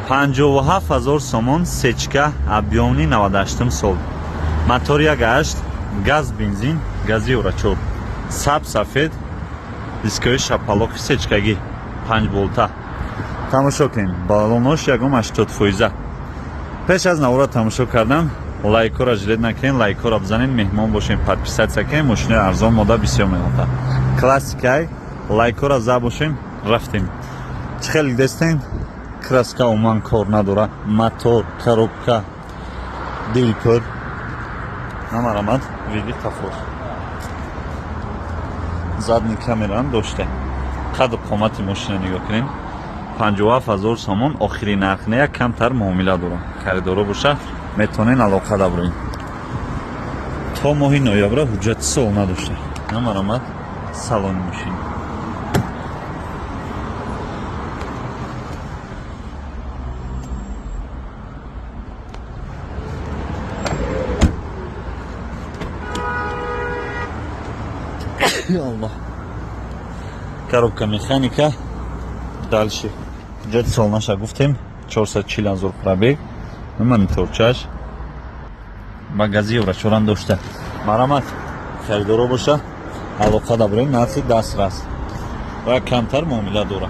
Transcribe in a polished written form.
57,000 сомон сечка объёмни 98 сол. Мотор 1.8, газ бензин, гази урачор. Саб сафед, дискови шапалоқи сечкагӣ 5 болта. Тамошо кунем. Балонош 1.80%. пеш аз навора тамошо кардам. Лайкора жилет накунем, лайкора бзанем, меҳмон бошем, подписатсия кунем. Мошинаи арзон мода бисёр меёфта. Классикаи лайкора за бошем, рафтем. Чӣ хеле дестем? Краска умуман кор надора. Мотор, коробка, дилпур. Намарамад види тафор. Задни камерам дошта. Қадр қомати мошина нигоҳ кунем. 57,000 сомон охири нарх не, камтар муомила дорам. Харидоро боша метавонен алоқа dabурем. То моҳи ноябра ҳуҷҷати сол надошта. Намарамад салони мошина. Аллах. Коробка механика. Дальше. Ҳуҷҷати сол наша гуфтем 440,000 пробег. Мониторчаш. Багази еврочорам дошта. Марамат. Харидоро боша алоқа dabурем, нархи дастрас. Ва камтар муомила дора.